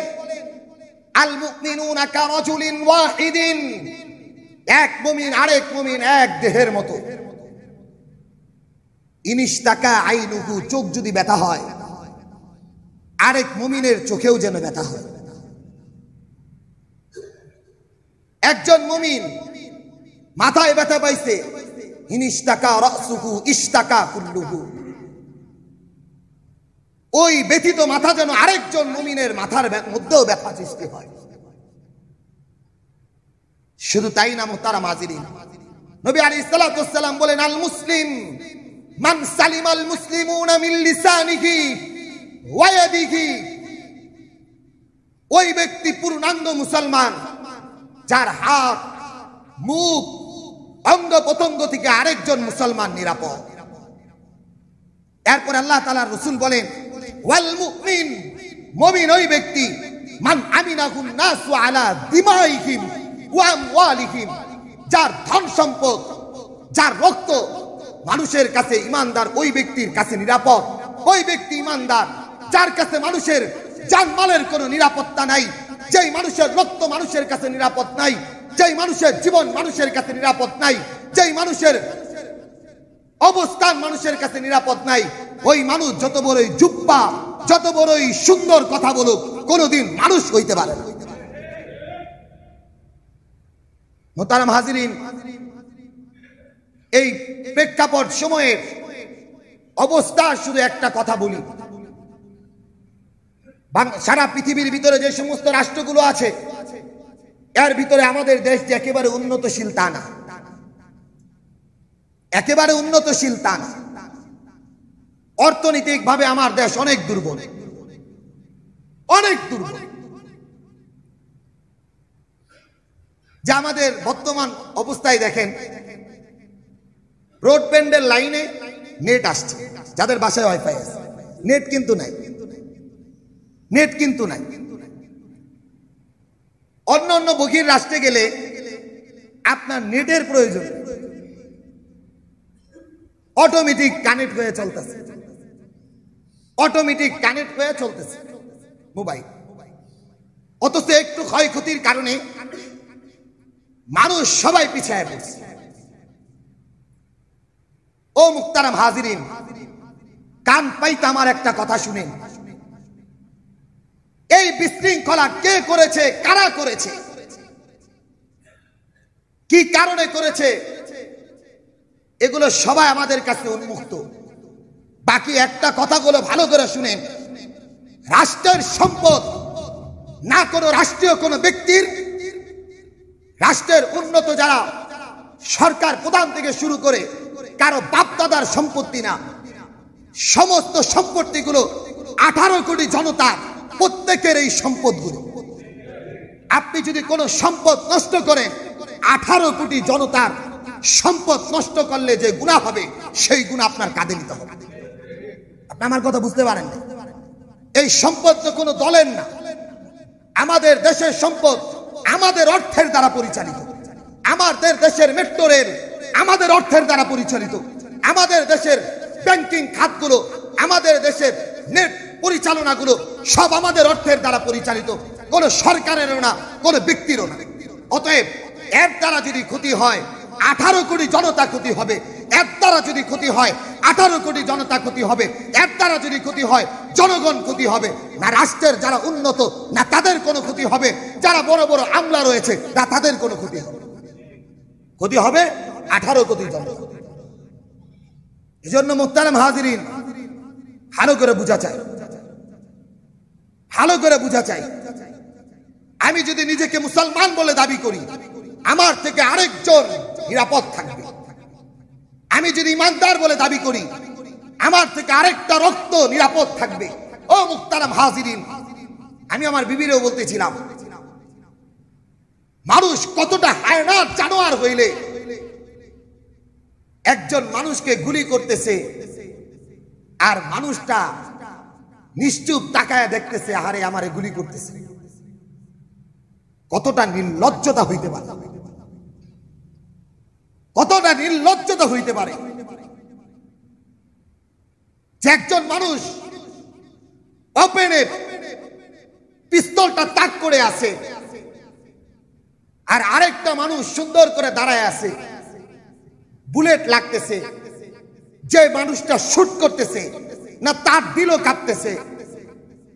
Speaker 1: আল মুমিনুনা কারাজুলিন ওয়াহিদিন, এক মুমিন আরেক মুমিন এক দেহের মতো। ইনিশতাকা আইনুহু, চোখ যদি ব্যথা হয়, আরেক মুমিনের চোখেও যেন ব্যথা হয়। একজন মুমিন মাথায় ব্যথা পাইছে, ইনিশতাকা রাসুহু ইশতাকা কুল্লুহু, ওই ব্যথিত মাথা যেন আরেকজন মুমিনের মাথার মধ্যেও ব্যথা সৃষ্টি হয়। শুধু তাই না মুহতারাম হাজিরিন, নবী আলাইহিস সালাতু ওয়াস সালাম বলেন, আল মুসলিম মান সালিমাল মুসলিমুনা মিন লিসানিহি ওয়া ইয়াদিহি, ওই ব্যক্তি পূর্ণাঙ্গ মুসলমান যার হাত, মুখ, অঙ্গ প্রত্যঙ্গ থেকে আরেকজন মুসলমান নিরাপদ। এরপর আল্লাহ তাআলার রাসূল বলেন, ওয়াল মুমিন, মুমিন ওই ব্যক্তি, মান আমিনাহুন নাসু আলা দিমাইহিম ওয়া আমওয়ালিহিম, যার ধন সম্পদ, যার রক্ত মানুষের কাছে ঈমানদার, ওই ব্যক্তির কাছে নিরাপদ। ওই ব্যক্তি ঈমানদার যার কাছে মানুষের জানমালের কোনো নিরাপত্তা নাই, যেই মানুষের রক্ত মানুষের কাছে নিরাপদ নাই, যেই মানুষের জীবন মানুষের কাছে নিরাপদ নাই, যেই মানুষের অবস্থান মানুষের কাছে নিরাপদ নাই, ওই মানুষ যত বড়ই জুব্বা, যত বড়ই সুন্দর কথা বলুক, কোনোদিন মানুষ হইতে পারে না। মুহতারাম হাজিরিন, এই প্রেক্ষাপট সময়ের অবস্থা শুধু একটা কথা বলি, সারা পৃথিবীর ভিতরে যে সমস্ত রাষ্ট্রগুলো আছে, এর ভিতরে আমাদের দেশ যে একেবারে উন্নতশীল তা না, একেবারে উন্নতশীল তা না। অর্থনৈতিক ভাবে আমার দেশ অনেক দুর্বল, অনেক দুর্বল। যে আমাদের বর্তমান অবস্থায় দেখেন, ব্রডব্যান্ডের লাইনে নেট আসছে, যাদের বাসায় ওয়াইফাই আছে, নেট কিন্তু নাই, নেট কিন্তু নাই। অন্য অন্য বহির রাষ্ট্রে গেলে আপনার নেটের প্রয়োজন, অটোমেটিক কানেক্ট হয়ে চলতেছে, অটোমেটিক কানেক্ট হয়ে চলতেছে মোবাইল। অথচ একটু ক্ষয়ক্ষতির কারণে মানুষ সবাই পিছিয়ে পড়ছে। ও মুহতারাম হাজিরিন, কান পাইতে আমার একটা কথা শুনেন। এই বিশৃঙ্খলা কে করেছে, কারা করেছে, কি কারণে করেছে, এগুলো সবাই আমাদের কাছে উন্মুক্ত। বাকি একটা কথাগুলো ভালো করে শুনেন। রাষ্ট্রের সম্পদ না কোনো রাষ্ট্রীয় কোনো ব্যক্তির, রাষ্ট্রের উন্নত যারা সরকার প্রধান থেকে শুরু করে কারো বাপদাদার সম্পত্তি না, সমস্ত সম্পত্তিগুলো 18 কোটি জনতার, প্রত্যেকের এই সম্পদগুলো। আপনি যদি কোনো সম্পদ নষ্ট করেন, 18 কোটি জনতার সম্পদ নষ্ট করলে যে গুনাহ হবে, সেই গুনাহ আপনার কাঁধে নিতে হবে। আপনি আমার কথা বুঝতে পারেন না? এই সম্পদ তো কোনো দলের না, আমাদের দেশের সম্পদ, আমাদের অর্থের দ্বারা পরিচালিত। আমাদের দেশের মেট্রো রেল আমাদের অর্থের দ্বারা পরিচালিত। আমাদের দেশের ব্যাংকিং খাতগুলো, আমাদের দেশের নেট পরিচালনাগুলো সব আমাদের অর্থের দ্বারা পরিচালিত, কোনো সরকারেরও না, কোনো ব্যক্তিরও না। অতএব এর দ্বারা যদি ক্ষতি হয়, 18 কোটি জনতা ক্ষতি হবে। এর দ্বারা যদি ক্ষতি হয়, 18 কোটি জনতা ক্ষতি হবে। এর দ্বারা যদি ক্ষতি হয়, জনগণ ক্ষতি হবে না। রাষ্ট্রের যারা উন্নত না তাদের কোনো ক্ষতি হবে, যারা বড় বড় আমলা রয়েছে না তাদের কোনো ক্ষতি হবে। ক্ষতি হবে 18 কোটি জনতা। এজন্য মুহতারাম হাজিরিন, ভালো করে বোঝা চাই, ভালো করে বোঝা চাই। আমি যদি নিজেকে মুসলমান বলে দাবি করি, আমার থেকে আরেকজন নিরাপদ থাকবে। আমি যদি ইমানদার বলে দাবি করি, আমার থেকে আরেকটা রক্ত নিরাপদ থাকবে। ও মুহতারাম হাজিরিন, আমি আমার বিবিরেও বলতেছিলাম, মানুষ কতটা হায়নার জানোয়ার হইলে একজন মানুষকে গুলি করতেছে, আর মানুষটা নিশ্চুপ তাকায় দেখতেছে, আরে আমারে গুলি করতেছে। কতটা নির্লজ্জতা হইতে পারে, কতটা নির্লজ্জতা হইতে পারে যে একজন মানুষ ওপেনে পিস্তলটা তাক করে আছে, আর আরেকটা মানুষ সুন্দর করে দাঁড়ায় আছে, বুলেট লাগতেছে। যে মানুষটা শুট করতেছে না তার দিলও কাঁপতেছে,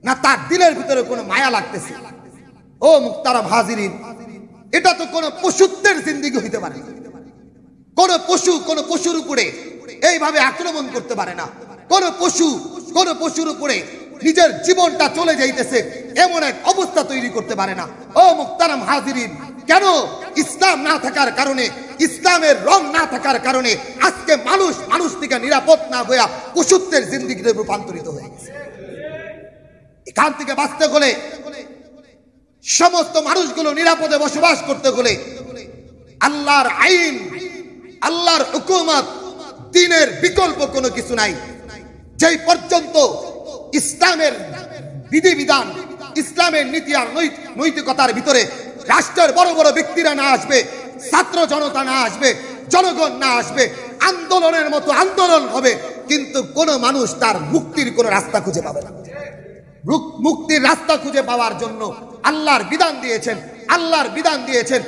Speaker 1: না তার দিলের ভিতরে কোনো মায়া লাগতেছে। ও মুহতারাম হাজিরিন, এটা তো কোনো পশুত্বের জিন্দেগি হইতে পারে। কোন পশুর উপরে এইভাবে আক্রমণ করতে পারে না। কোন পশুর উপরে নিজের জীবনটা চলে যাইতেছে এমন এক অবস্থা তৈরি করতে পারে না। ও মুহতারাম হাজিরিন, কেন? ইসলাম না থাকার কারণে, ইসলামের রং না থাকার কারণে আজকে মানুষ থেকে নিরাপদ না হয়ে পশুত্বের জিন্দেগিতে রূপান্তরিত হয়ে গেছে। এখান থেকে বাঁচতে হলে, সমস্ত মানুষগুলো নিরাপদে বসবাস করতে হলে আল্লাহর আইন, আল্লাহর হুকুমত, দ্বীনের বিকল্প কোনো কিছু নাই। যেই পর্যন্ত ইসলামের বিধিবিধান, ইসলামের নীতি আর নৈতিকতার ভিতরে রাষ্ট্রের বড় বড় ব্যক্তিরা না আসবে, ছাত্র জনতা না আসবে, জনগণ না আসবে, আন্দোলনের মতো আন্দোলন হবে, কিন্তু কোন মানুষ তার মুক্তির কোন রাস্তা খুঁজে পাবে না। মুক্তির রাস্তা খুঁজে পাওয়ার জন্য আল্লাহর বিধান দিয়েছেন। আল্লাহর বিধান দিয়েছেন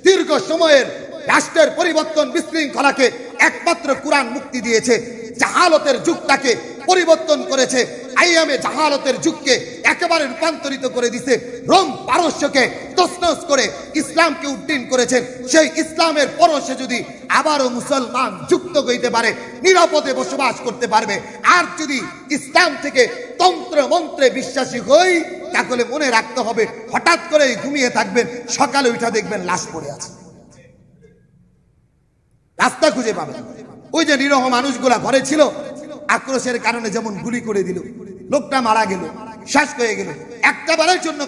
Speaker 1: দীর্ঘ সময়ের রাষ্ট্রের পরিবর্তন, বিশৃঙ্খলাকে একমাত্র কোরআন মুক্তি দিয়েছে। জাহালতের যুগটাকে পরিবর্তন করেছে, আইয়ামে জাহালতের যুগকে একেবারে রূপান্তরিত করে দিয়েছে। রোম পারস্যকে তছনছ করে ইসলামকে উদ্দিন করেছেন। সেই ইসলামের পরশে যদি আবারও মুসলমান যুক্ত হইতে পারে, নিরাপদে বসবাস করতে পারবে। আর যদি ইসলাম থেকে তন্ত্র মন্ত্রে বিশ্বাসী হই, তাহলে মনে রাখতে হবে হঠাৎ করে ঘুমিয়ে থাকবেন, সকালে উঠে দেখবেন লাশ পড়ে আছে, রাস্তা খুঁজে পাবেন। ওই যে নিরহ মানুষগুলা ঘরে ছিল, আক্রোশের কারণে যেমন গুলি করে দিল, লোকটা মারা গেল, শেষ হয়ে গেল। একটা বারের জন্য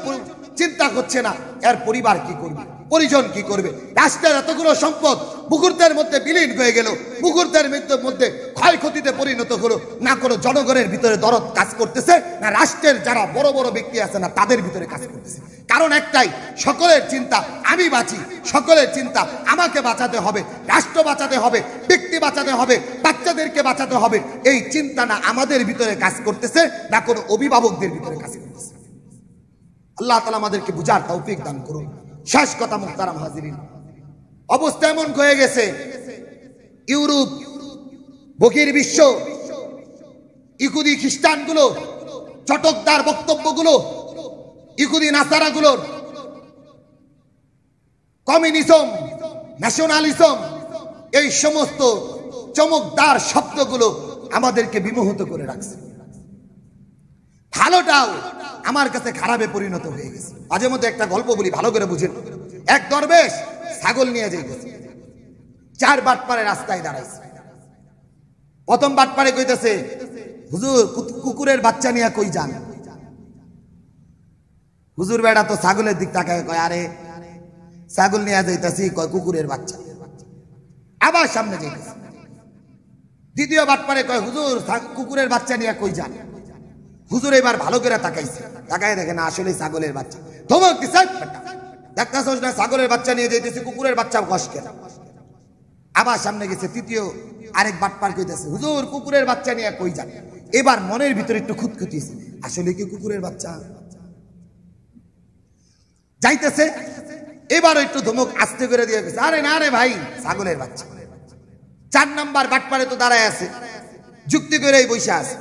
Speaker 1: চিন্তা করছে না এর পরিবার কি করবে, পরিজন কি করবে। রাষ্ট্রের এতগুলো সম্পদ মুহূর্তের মধ্যে বিলীন হয়ে গেল, মুহূর্তের মধ্যে ক্ষয়ক্ষতিতে পরিণত হলো। না কোনো জনগণের ভিতরে দরদ কাজ করতেছে, না রাষ্ট্রের যারা বড় বড় ব্যক্তি আছে না তাদের ভিতরে কাজ করতেছে। কারণ একটাই, সকলের চিন্তা আমি বাঁচি, সকলের চিন্তা আমাকে বাঁচাতে হবে, রাষ্ট্র বাঁচাতে হবে, ব্যক্তি বাঁচাতে হবে, বাচ্চাদেরকে বাঁচাতে হবে। এই চিন্তা না আমাদের ভিতরে কাজ করতেছে, না কোনো অভিভাবকদের ভিতরে কাজ করতেছে। আল্লাহ তাআলা আমাদেরকে বুঝার তৌফিক দান করুন। শেষ কথা মুহতারাম হাজিরিন, অবস্থা এমন হয়ে গেছে, ইউরোপ, বহির বিশ্ব, ইহুদি খ্রিস্টানগুলো, চটকদার বক্তব্যগুলো, ইহুদি নাসারাগুলোর কমিউনিজম, ন্যাশনালিজম, এই সমস্ত চমকদার শব্দগুলো আমাদেরকে বিমোহিত করে রাখছে। ভালোটাও আমার কাছে খারাপে পরিণত হয়ে গেছে। মাঝে মধ্যে একটা গল্প বলি, ভালো করে বুঝেন। এক দরবেশ ছাগল নিয়ে যাইতেছে, 4 বাটপারে রাস্তায় দাঁড়াইছে। প্রথম বাটপারে কইতেছে, হুজুর কুকুরের বাচ্চা নিয়ে কই যান? হুজুর বেড়া তো ছাগলের দিক তাকায়, কয় আরে ছাগল নিয়ে যাইতাছি, কয় কুকুরের বাচ্চা। আবার সামনে যাইতেছে, দ্বিতীয় বাটপারে কয় হুজুর কুকুরের বাচ্চা নিয়ে কই যান? হুজুর এবার ভালো করে তাকাইছে, তাকায় দেখে না আসলে ছাগলের বাচ্চা। ধমক দিছে, দেখতাছস না ছাগলের বাচ্চা নিয়ে যাইতেছি, কুকুরের বাচ্চা কষ্ট। আবার সামনে গেছে, তৃতীয় আরেক বাটপার কইতেছে হুজুর কুকুরের বাচ্চা নিয়ে কই যান? এবার মনের ভিতরে একটু খুঁতখুঁতিছে, আসলে কি কুকুরের বাচ্চা? যাইতেছে, এবার একটু ধমক আস্তে করে দিয়ে গেছে, আরে না রে ভাই ছাগলের বাচ্চা। 4 নাম্বার বাটপারে তো দাঁড়ায় আছে, যুক্তি করে বসে আছে।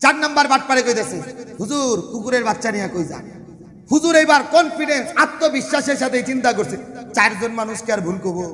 Speaker 1: 4 নাম্বার বাটপারে কইতেছে হুজুর কুকুরের বাচ্চা নিয়ে কই যান? হুজুর এবার কনফিডেন্স আত্মবিশ্বাসের সাথে চিন্তা করছে, 4 জন মানুষকে আর ভুল করবো,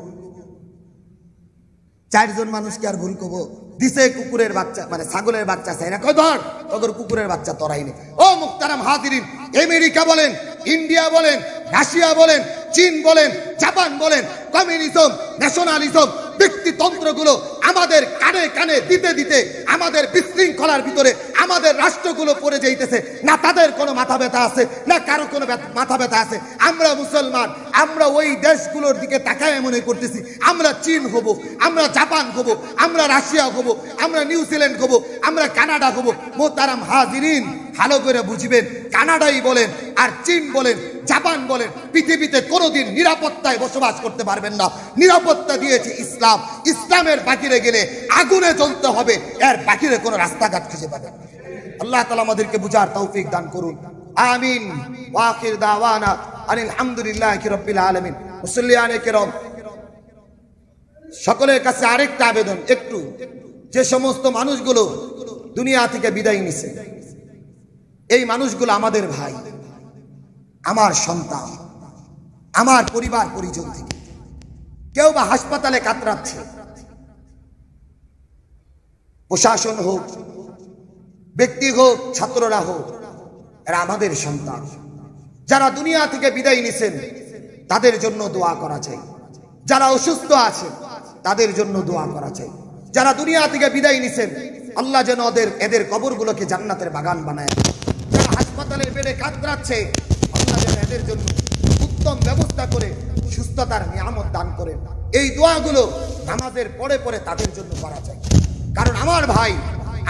Speaker 1: 4 জন মানুষকে আর ভুল করবো। দিছে কুকুরের বাচ্চা মানে ছাগলের বাচ্চা চাই না, কয় ধর তোর কুকুরের বাচ্চা তোরাই নে। ও মুহতারাম হাজিরিন, আমেরিকা বলেন, ইন্ডিয়া বলেন, রাশিয়া বলেন, চীন বলেন, জাপান বলেন, কমিউনিজম, ন্যাশনালিজম, ব্যক্তিতন্ত্রগুলো আমাদের কানে কানে দিতে দিতে আমাদের বিশৃঙ্খলার ভিতরে আমাদের রাষ্ট্রগুলো পড়ে যাইতেছে। না তাদের কোনো মাথা ব্যথা আছে, না কারো কোনো মাথা ব্যথা আছে। আমরা মুসলমান, আমরা ওই দেশগুলোর দিকে তাকায় মনে করতেছি আমরা চীন হব, আমরা জাপান হব, আমরা রাশিয়া হব, আমরা নিউজিল্যান্ড হব, আমরা কানাডা হব। মোহতারাম হাজিরিন, ভালো করে বুঝবেন, কানাডাই বলেন আর চীন বলেন, জাপান বলেন, পৃথিবীতে কোনোদিন নিরাপত্তায় বসবাস করতে পারবেন না। নিরাপত্তা দিয়েছে ইসলাম। ইসলামের বাকিরে গেলে আগুনে জ্বলতে হবে, এর বাকিরে কোনো রাস্তাঘাট খুঁজে পাবেন। আল্লাহ তাআলা আমাদেরকে বুঝার তৌফিক দান করুন, আমিন। ওয়া আখির দাওয়ানা আলহামদুলিল্লাহি রাব্বিল আলামিন। মুসল্লিয়ানে কিরাম, সকলের কাছে আরেকটা আবেদন, একটু যে সমস্ত মানুষগুলো দুনিয়া থেকে বিদায় নিছে, এই মানুষগুলো আমাদের ভাই, আমার সন্তান, আমার পরিবার পরিজন থেকে। কেউ বা হাসপাতালে কাতরাচ্ছে, প্রশাসন হোক, ব্যক্তি হোক, ছাত্ররা হোক, এরা আমাদের সন্তান। যারা দুনিয়া থেকে বিদায় নিছেন তাদের জন্য দোয়া করা চাই। যারা অসুস্থ আছে তাদের জন্য দোয়া করা চাই। যারা দুনিয়া থেকে বিদায় নিছেন আল্লাহ যেন এদের কবরগুলোকে জান্নাতের বাগান বানায়। যারা হাসপাতালের বেডে কাতরাচ্ছে আল্লাহ যেন এদের জন্য উত্তম ব্যবস্থা করে সুস্থতার নিয়ামত দান করেন। এই দোয়াগুলো নামাজের পরে পরে তাদের জন্য করা চাই। কারণ আমার ভাই,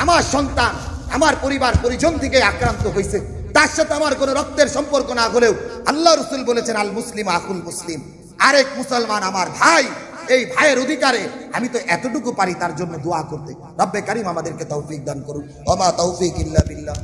Speaker 1: আমার সন্তান, আমার পরিবার পরিজন থেকে আক্রান্ত হয়েছে, তার সাথে আমার কোনো রক্তের সম্পর্ক না হলেও আল্লাহ রাসূল বলেছেন আল মুসলিম আকুল মুসলিম, আরেক মুসলমান আমার ভাই। এই ভাইয়ের অধিকারে আমি তো এতটুকু পারি তার জন্য দোয়া করতে। রব্বে কারীম আমাদেরকে তৌফিক দান করুন। ওয়া মা তৌফিক ইল্লা বিল্লাহ।